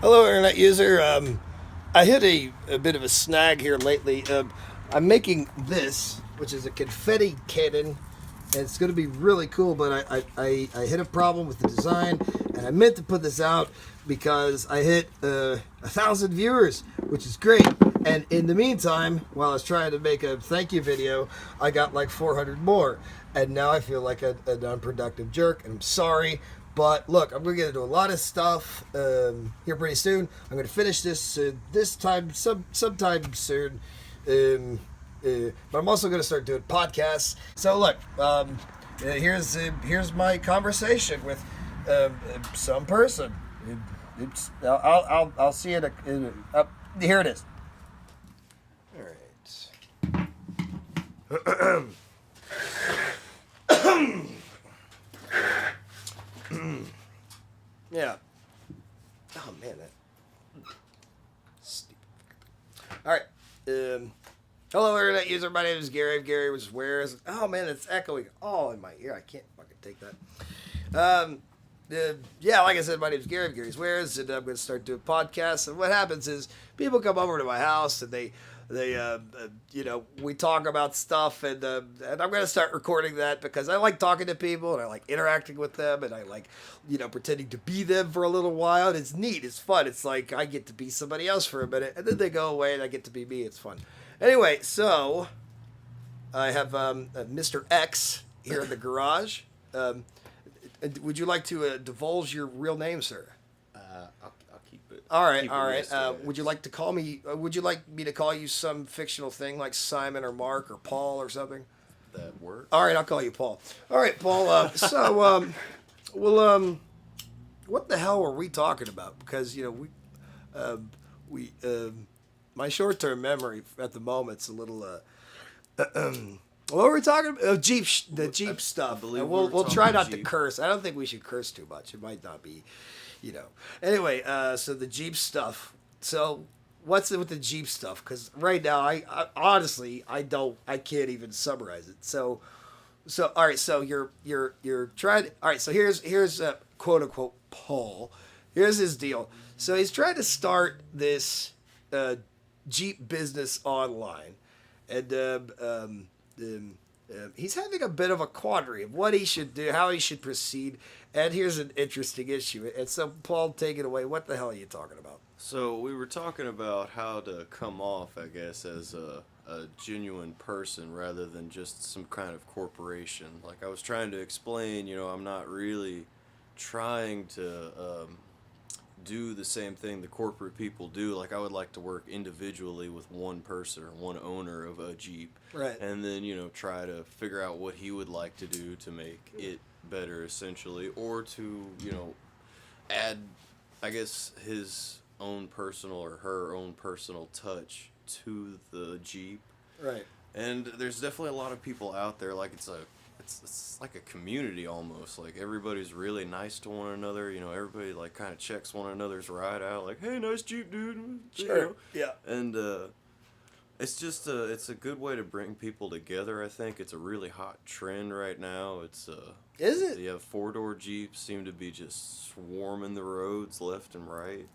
Hello, internet user. I hit a bit of a snag here lately. I'm making this, which is a confetti cannon, and it's going to be really cool. But I hit a problem with the design, and I meant to put this out because I hit 1,000 viewers, which is great. And in the meantime, while I was trying to make a thank you video, I got like 400 more, and now I feel like an unproductive jerk. And I'm sorry. But look, I'm going to get into a lot of stuff here pretty soon. I'm going to finish this this time, sometime soon. But I'm also going to start doing podcasts. So look, here's my conversation with some person. I'll see it. Here it is. All right. Yeah. Oh man, that stupid. All right. Hello, internet user. My name is Gary. Gary was where is? Oh man, it's echoing all in my ear. I can't fucking take that. Yeah, like I said, my name is Gary. Gary's Wares, and I'm going to start doing podcasts. And what happens is people come over to my house and we talk about stuff, and I'm going to start recording that because I like talking to people and I like interacting with them, and I like, pretending to be them for a little while. And it's neat. It's fun. It's like I get to be somebody else for a minute, and then they go away, and I get to be me. It's fun. Anyway, so I have Mr. X here in the garage. Would you like to divulge your real name, sir? I'll keep it. All right, Keep all it right. mysterious. Would you like to call me? Would you like me to call you some fictional thing like Simon or Mark or Paul or something? That works? All right, I'll call you Paul. All right, Paul. What the hell were we talking about? Because we, my short-term memory at the moment's a little. What were we talking about? Oh, the Jeep stuff. believe And we were we'll try talking not to Jeep. curse. I don't think we should curse too much. It might not be, Anyway, so the Jeep stuff. So what's it with the Jeep stuff? Because right now, I honestly I can't even summarize it. So all right. So you're trying. All right. So here's quote unquote Paul. Here's his deal. So he's trying to start this Jeep business online, and he's having a bit of a quandary of what he should do, how he should proceed. And here's an interesting issue. And so, Paul, take it away. What the hell are you talking about? So we were talking about how to come off, I guess, as a genuine person rather than just some kind of corporation. Like I was trying to explain, I'm not really trying to do the same thing the corporate people do. Like I would like to work individually with one person or one owner of a Jeep, Right. and then try to figure out what he would like to do to make it better, essentially, or to add, I guess, his own personal or her own personal touch to the Jeep. Right. And there's definitely a lot of people out there, like it's like a community almost. Like everybody's really nice to one another. Everybody like kind of checks one another's ride out. Like, hey, nice Jeep, dude. Sure. Yeah. And it's just it's a good way to bring people together. I think it's a really hot trend right now. Is it? Yeah, 4-door Jeeps seem to be just swarming the roads left and right.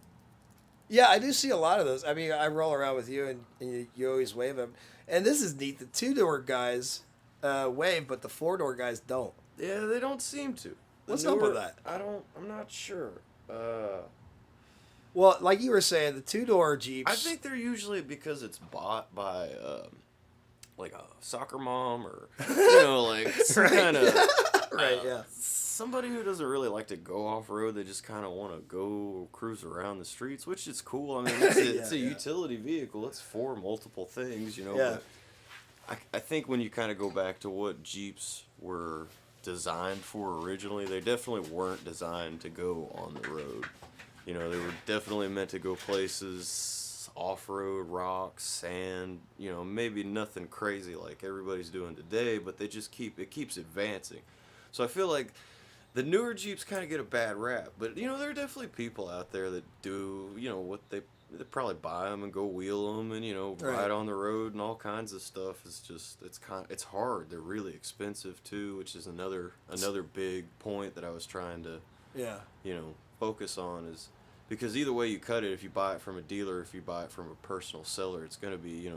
Yeah, I do see a lot of those. I mean, I roll around with you, and you always wave them. And this is neat. The two-door guys wave, but the four-door guys don't. Yeah, they don't seem to. What's up with that? I'm not sure. Well, like you were saying, the two-door Jeeps. I think they're usually because it's bought by like a soccer mom or like some Right. kind of Right, yeah. somebody who doesn't really like to go off road. They just kind of want to go cruise around the streets, which is cool. I mean, it's a Yeah. utility vehicle. It's for multiple things, Yeah. But I think when you kind of go back to what Jeeps were designed for originally, they definitely weren't designed to go on the road. They were definitely meant to go places off-road, rocks, sand, maybe nothing crazy like everybody's doing today, but it keeps advancing. So I feel like the newer Jeeps kind of get a bad rap, but there are definitely people out there that do, what they probably buy them and go wheel them and Right. ride on the road and all kinds of stuff. It's hard. They're really expensive too, which is another big point that I was trying to Yeah. focus on is because either way you cut it, if you buy it from a dealer, if you buy it from a personal seller, it's going to be, a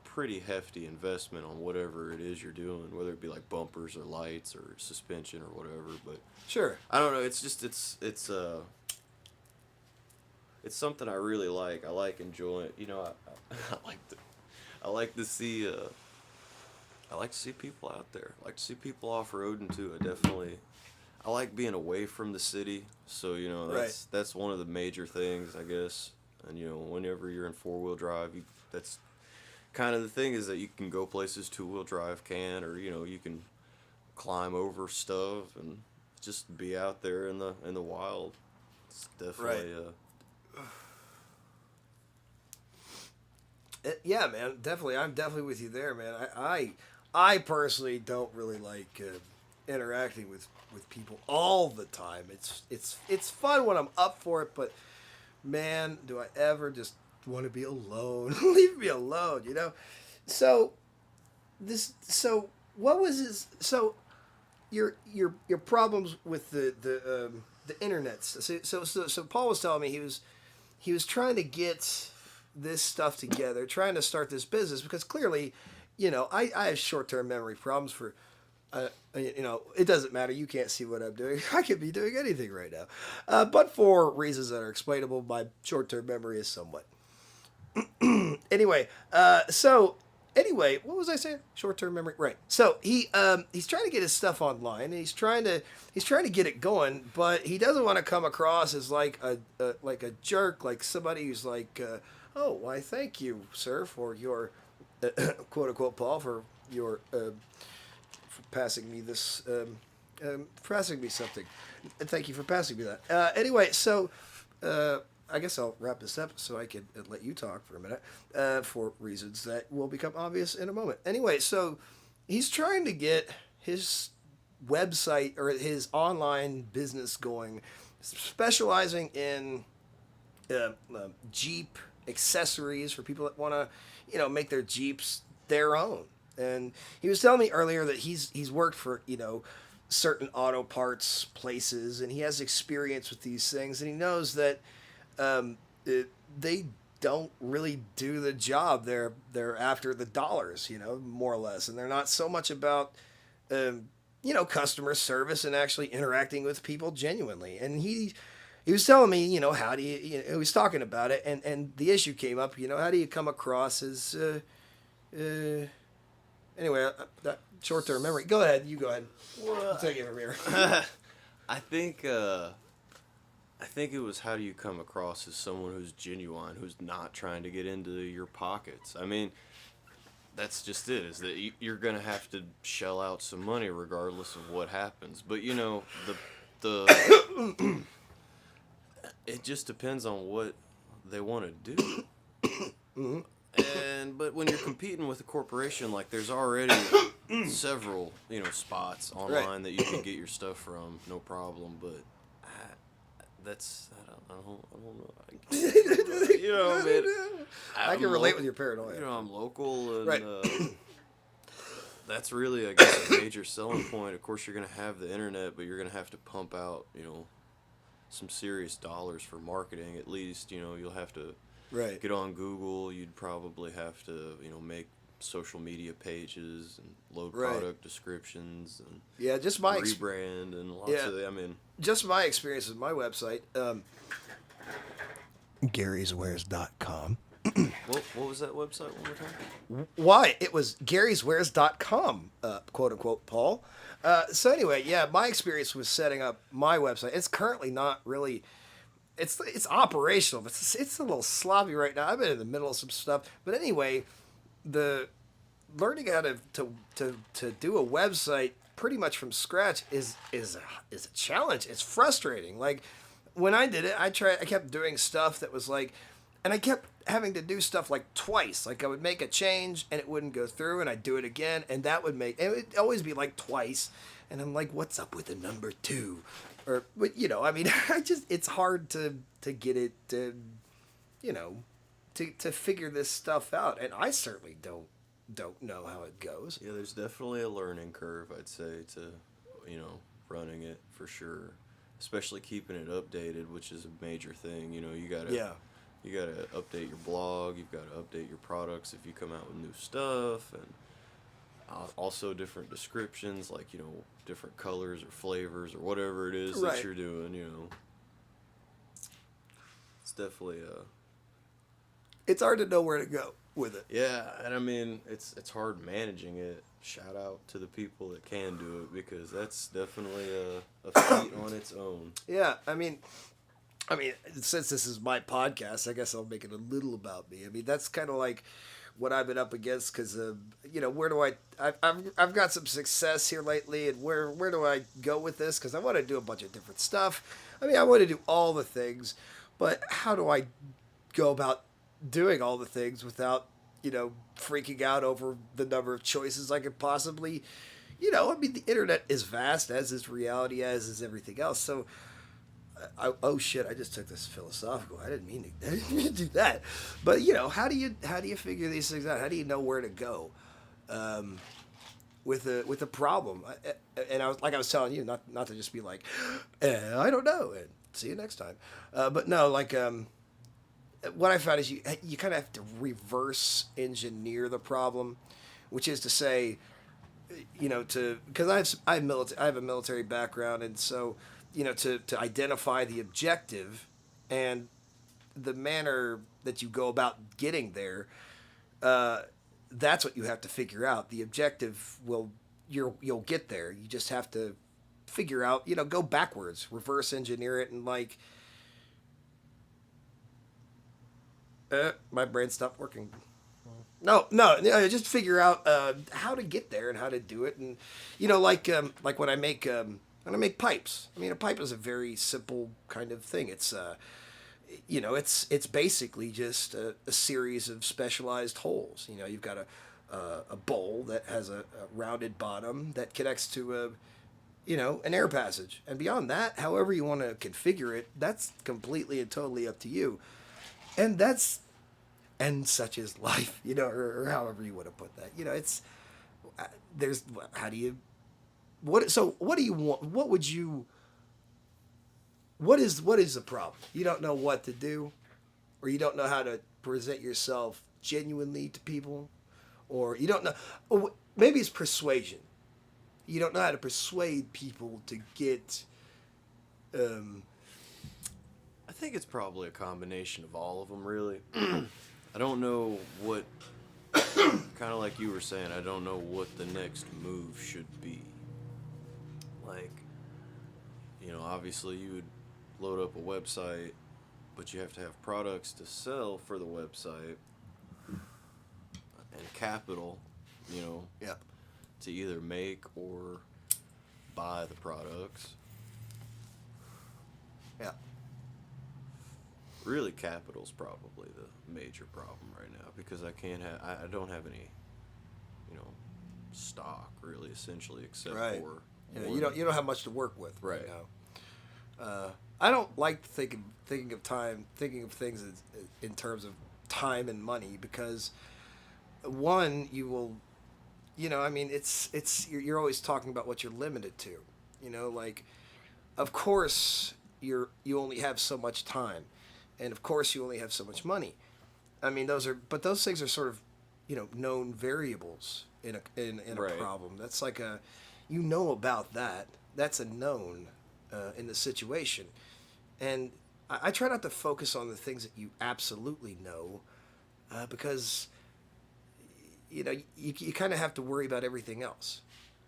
pretty hefty investment on whatever it is you're doing, whether it be like bumpers or lights or suspension or whatever. But Sure. I don't know. It's just it's something I really like. I like enjoying. I I like to see. I like to see people out there. I like to see people off roading too. I like being away from the city. So that's one of the major things, I guess. And whenever you're in 4-wheel drive, that's kind of the thing, is that you can go places 2-wheel drive can, or you can climb over stuff and just be out there in the wild. It's definitely Yeah, man, definitely. I'm definitely with you there, man. I personally don't really like interacting with people all the time. It's fun when I'm up for it, but man, do I ever just want to be alone? Leave me alone, So what was his? So your problems with the internet. So Paul was telling me he was trying to get this stuff together, trying to start this business, because clearly, I have short-term memory problems for, it doesn't matter. You can't see what I'm doing. I could be doing anything right now. But for reasons that are explainable, my short-term memory is somewhat. Anyway, what was I saying? Short-term memory, right? So he's trying to get his stuff online, and he's trying to get it going, but he doesn't want to come across as like a jerk, like somebody who's like, oh, why, thank you, sir, for your quote unquote Paul, for your for passing me this passing me something, and thank you for passing me that. Anyway, so. I guess I'll wrap this up so I can let you talk for a minute, for reasons that will become obvious in a moment. Anyway, so he's trying to get his website or his online business going, specializing in Jeep accessories for people that want to, make their Jeeps their own. And he was telling me earlier that he's worked for, certain auto parts places, and he has experience with these things, and he knows that they don't really do the job. They're after the dollars, more or less, and they're not so much about customer service and actually interacting with people genuinely. And he was telling me, how do you, he was talking about it, and the issue came up, how do you come across as anyway, that short-term memory. Go ahead, you go ahead. I'll take it from here. I think it was, how do you come across as someone who's genuine, who's not trying to get into your pockets? I mean, that's just it, is that you're going to have to shell out some money regardless of what happens. But, it just depends on what they want to do. Mm-hmm. But when you're competing with a corporation, like, there's already several, spots online that you can get your stuff from, no problem. But I don't know. Man, I can relate with your paranoia. I'm local, and right. That's really, I guess, a major selling point. Of course, you're going to have the internet, but you're going to have to pump out, some serious dollars for marketing. At least, you'll have to get on Google. You'd probably have to, make social media pages and load product descriptions and just my rebrand and lots of. I mean, just my experience with my website, Gary'sWares.com. What was that website one more time? Why? It was Gary'sWares.com, quote unquote, Paul. So anyway, my experience with setting up my website, it's currently not really. It's operational, but it's a little sloppy right now. I've been in the middle of some stuff, but anyway, the learning how to do a website pretty much from scratch is a challenge. It's frustrating. Like when I did it, I kept doing stuff that was like, and I kept having to do stuff like twice. Like I would make a change and it wouldn't go through, and I'd do it again, and it would always be like twice. And I'm like, what's up with the number 2? But I mean, it's hard to get it to, to figure this stuff out, and I certainly don't know how it goes. Yeah, there's definitely a learning curve, I'd say, to running it, for sure. especially keeping it updated, which is a major thing. You know, Yeah. you gotta update your blog. You've got to update your products if you come out with new stuff, and also different descriptions, like, you know, different colors or flavors or whatever it is Right. that you're doing. You know, it's definitely It's hard to know where to go with it. yeah, and I mean it's hard managing it. Shout out to the people that can do it, because that's definitely a feat on its own. Yeah, I mean, since this is my podcast, I guess I'll make it a little about me. I mean, that's kind of like what I've been up against because, you know, where do I've got some success here lately, and where do I go with this? Because I want to do a bunch of different stuff. I mean, I want to do all the things, but how do I go about doing all the things without, you know, freaking out over the number of choices I could possibly, you know, I mean, the internet is vast, as is reality, as is everything else. So, oh shit! I just took this philosophical. I didn't mean to. I didn't mean to do that. But you know, how do you figure these things out? How do you know where to go with a problem? And I was telling you, not to just be like, I don't know, and see you next time. But no, like what I found is you kind of have to reverse engineer the problem, which is to say, you know, because I have a military background, and so, you know, to identify the objective and the manner that you go about getting there, that's what you have to figure out. The objective you'll get there. You just have to figure out, you know, go backwards, reverse engineer it, and like, my brain stopped working. No, just figure out how to get there and how to do it, and you know, like when I make pipes. I mean, a pipe is a very simple kind of thing. It's you know, it's basically just a series of specialized holes. You know, you've got a bowl that has a rounded bottom that connects to a, you know, an air passage, and beyond that, however you want to configure it, that's completely and totally up to you, and such is life, you know, or however you want to put that. You know, it's there's how do you what do you want? What is the problem? You don't know what to do, or you don't know how to present yourself genuinely to people, or you don't know, or maybe it's persuasion. You don't know how to persuade people to get I think it's probably a combination of all of them, really. I don't know what, kind of like you were saying, I don't know what the next move should be. Like, you know, obviously you would load up a website, but you have to have products to sell for the website and capital, you know, yeah. to either make or buy the products. Yeah. Really, capital's probably the major problem right now, because I don't have any, you know, stock really, essentially, except Right. for Yeah, one. you don't have much to work with right Right. now. I don't like thinking of things in terms of time and money, because one, you will, you know, I mean, you're always talking about what you're limited to, you know, like, of course you only have so much time, and of course you only have so much money. I mean, those things are sort of, you know, known variables in a Right. problem. That's like you know about that. That's a known in the situation, and I try not to focus on the things that you absolutely know, because you know you kind of have to worry about everything else.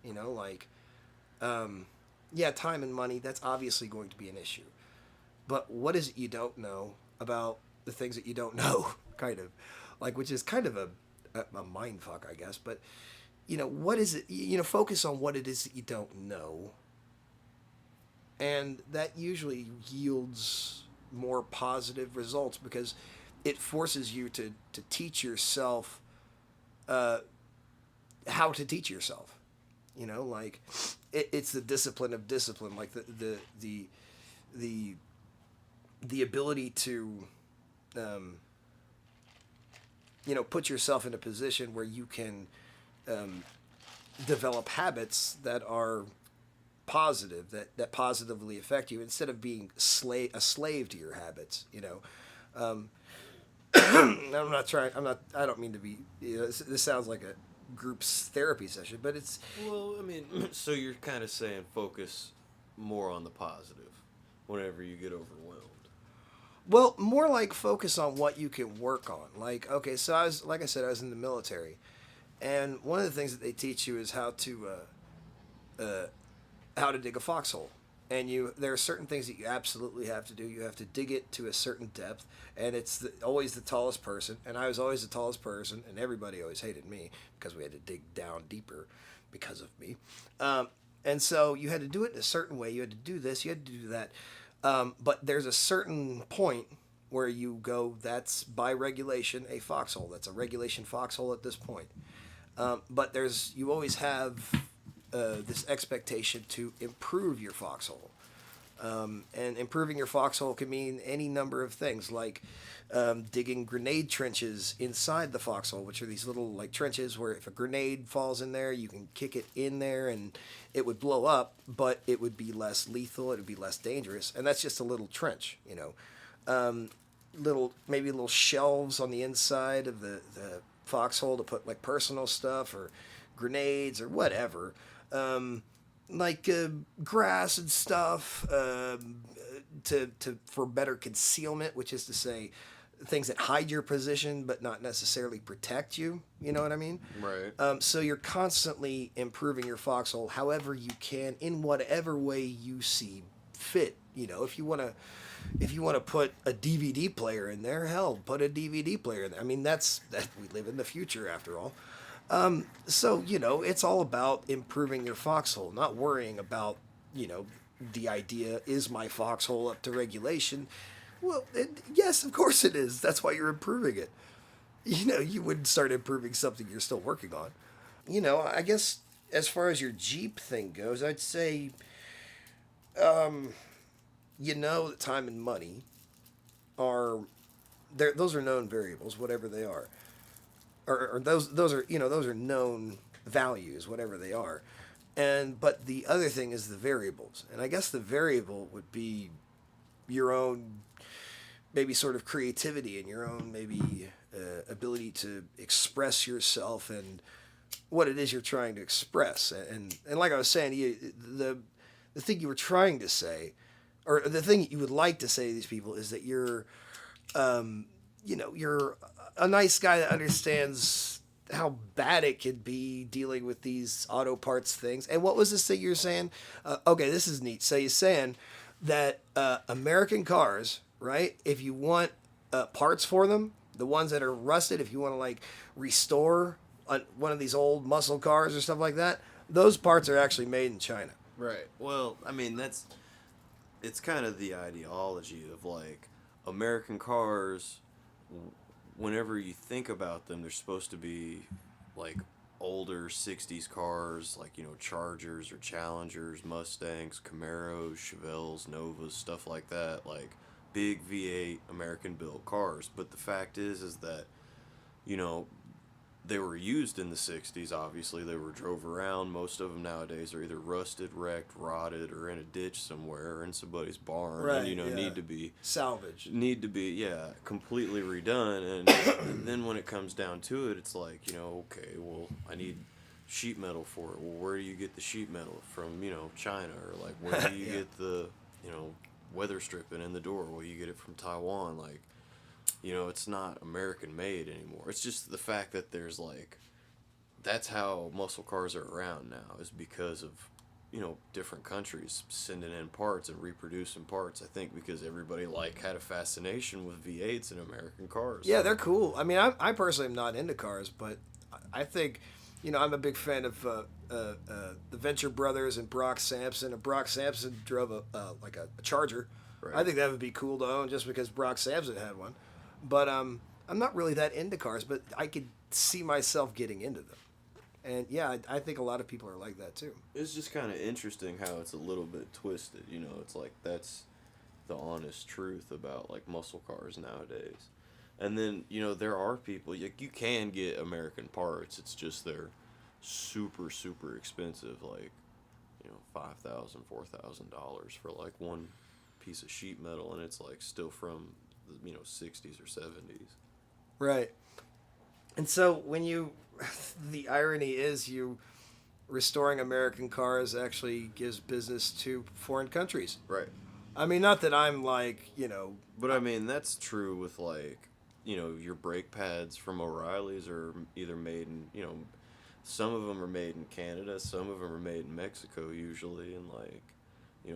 You know, like, yeah, time and money. That's obviously going to be an issue. But what is it you don't know about the things that you don't know? Kind of, like, which is kind of a mind fuck, I guess. But you know, what is it? You know, focus on what it is that you don't know, and that usually yields more positive results, because it forces you to teach yourself how to teach yourself. You know, like, it's the discipline of discipline, like the ability to you know, put yourself in a position where you can develop habits that are positive, that positively affect you instead of being a slave to your habits. I'm not trying. I'm not. I don't mean to be. This sounds like a group's therapy session, but it's Well, I mean, so you're kind of saying focus more on the positive whenever you get overwhelmed. well more like focus on what you can work on. Like okay, so like I said, I was in the military, and one of the things that they teach you is how to dig a foxhole. And there are certain things that you absolutely have to do. You have to dig it to a certain depth, and it's always the tallest person. And I was always the tallest person, and everybody always hated me because we had to dig down deeper because of me. And so you had to do it in a certain way. You had to do this. You had to do that. But there's a certain point where you go. That's by regulation a foxhole. That's a regulation foxhole at this point. But you always have this expectation to improve your foxhole. And improving your foxhole can mean any number of things, like digging grenade trenches inside the foxhole, which are these little like trenches where if a grenade falls in there, you can kick it in there and it would blow up, but it would be less lethal, it would be less dangerous, and that's just a little trench, maybe little shelves on the inside of the foxhole to put like personal stuff or grenades or whatever. Like grass and stuff to for better concealment, which is to say things that hide your position but not necessarily protect you. You know what I mean? Right. So you're constantly improving your foxhole however you can in whatever way you see fit. If you want to put a DVD player in there, hell, put a DVD player in there. I mean, that we live in the future after all. So, it's all about improving your foxhole, not worrying about, the idea, is my foxhole up to regulation? Well, yes, of course it is. That's why you're improving it. You wouldn't start improving something you're still working on. I guess as far as your Jeep thing goes, I'd say, that time and money are, those are known variables, whatever they are. Or those are known values, whatever they are. But the other thing is the variables, and I guess the variable would be your own maybe sort of creativity and your own maybe ability to express yourself and what it is you're trying to express. And like I was saying, the thing you were trying to say, or the thing that you would like to say to these people is that you're a nice guy that understands how bad it could be dealing with these auto parts things. And what was this thing you were saying? Okay, this is neat. So you're saying that American cars, right? If you want parts for them, the ones that are rusted, if you want to like restore one of these old muscle cars or stuff like that, those parts are actually made in China. Right. Well, I mean, it's kind of the ideology of like American cars. Whenever you think about them, they're supposed to be like older 60s cars, like, Chargers or Challengers, Mustangs, Camaros, Chevelles, Novas, stuff like that, like big V8 American built cars. But the fact is that, they were used in the 60s, obviously. They were drove around. Most of them nowadays are either rusted, wrecked, rotted, or in a ditch somewhere, or in somebody's barn. Right, And, yeah. need to be... Salvaged. Need to be, yeah, completely redone. And then when it comes down to it, it's like, okay, well, I need sheet metal for it. Well, where do you get the sheet metal? From, China? Or, like, where do you Yeah. get the, weather stripping in the door? Well, you get it from Taiwan. Like, it's not American made anymore. It's just the fact that there's like, that's how muscle cars are around now, is because of, different countries sending in parts and reproducing parts. I think because everybody had a fascination with V8s in American cars. Yeah, they're cool. I mean, I personally am not into cars, but I think, I'm a big fan of the Venture Brothers and Brock Sampson. And Brock Sampson drove a Charger. Right. I think that would be cool to own just because Brock Sampson had one. But I'm not really that into cars, but I could see myself getting into them. And yeah, I think a lot of people are like that too. It's just kind of interesting how it's a little bit twisted. It's like that's the honest truth about like muscle cars nowadays. And then, there are people, you can get American parts. It's just they're super, super expensive. Like, $5,000, $4,000 for like one piece of sheet metal, and it's like still from the 60s or 70s. Right. And so when you, the irony is you restoring American cars actually gives business to foreign countries. Right. I mean, not that I'm like, But I mean, that's true with like, your brake pads from O'Reilly's are either made in, some of them are made in Canada, some of them are made in Mexico usually, and like,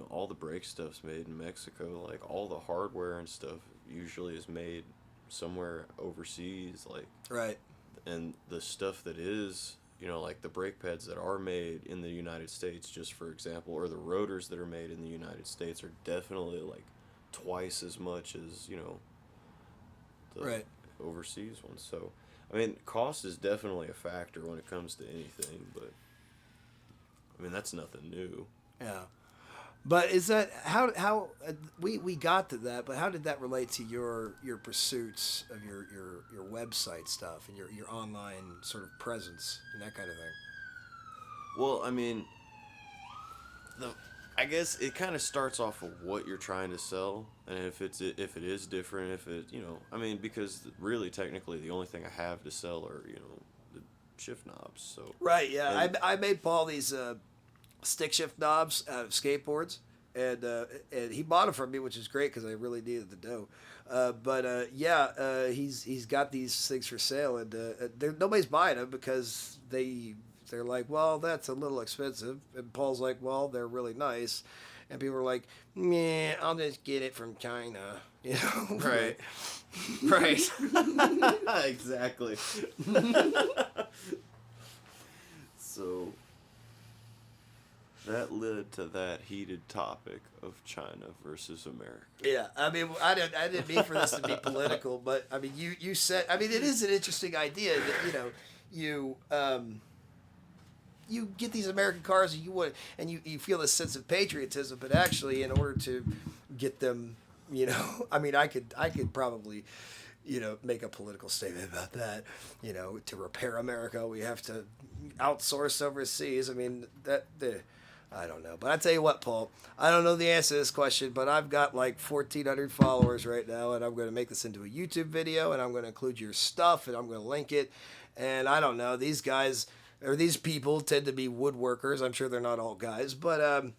all the brake stuff's made in Mexico. Like all the hardware and stuff usually is made somewhere overseas. Like, right. and the stuff that is, like the brake pads that are made in the United States, just for example, or the rotors that are made in the United States are definitely like twice as much as, the Right. overseas ones. So, I mean, cost is definitely a factor when it comes to anything, but I mean, that's nothing new. Yeah. But is that how we got to that? But how did that relate to your pursuits of your website stuff and your online sort of presence and that kind of thing? Well, I mean, I guess it kind of starts off of what you're trying to sell, and if it is different, I mean, because really technically the only thing I have to sell are the shift knobs. So Right. Yeah. and, I made Paul these stick shift knobs out of skateboards, and he bought them from me, which is great because I really needed the dough. He's got these things for sale, and nobody's buying them because they're like, well, that's a little expensive, and Paul's like, well, they're really nice, and people are like, meh, I'll just get it from China, right, right, exactly. So that led to that heated topic of China versus America. Yeah, I mean, I didn't mean for this to be political, but I mean, you said, I mean, it is an interesting idea that you get these American cars and you feel this sense of patriotism, but actually, in order to get them, I mean, I could probably, make a political statement about that. To repair America, we have to outsource overseas. I mean, I don't know. But I tell you what, Paul, I don't know the answer to this question, but I've got like 1,400 followers right now, and I'm going to make this into a YouTube video, and I'm going to include your stuff, and I'm going to link it. And I don't know, these guys, or these people tend to be woodworkers. I'm sure they're not all guys, but,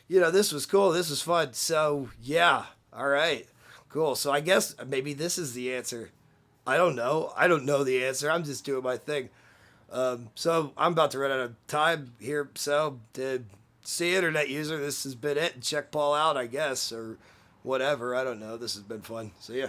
this was cool. This was fun. So, yeah. All right. Cool. So I guess maybe this is the answer. I don't know. I don't know the answer. I'm just doing my thing. So I'm about to run out of time here. So, see you, internet user. This has been it. Check Paul out, I guess, or whatever. I don't know. This has been fun. See ya.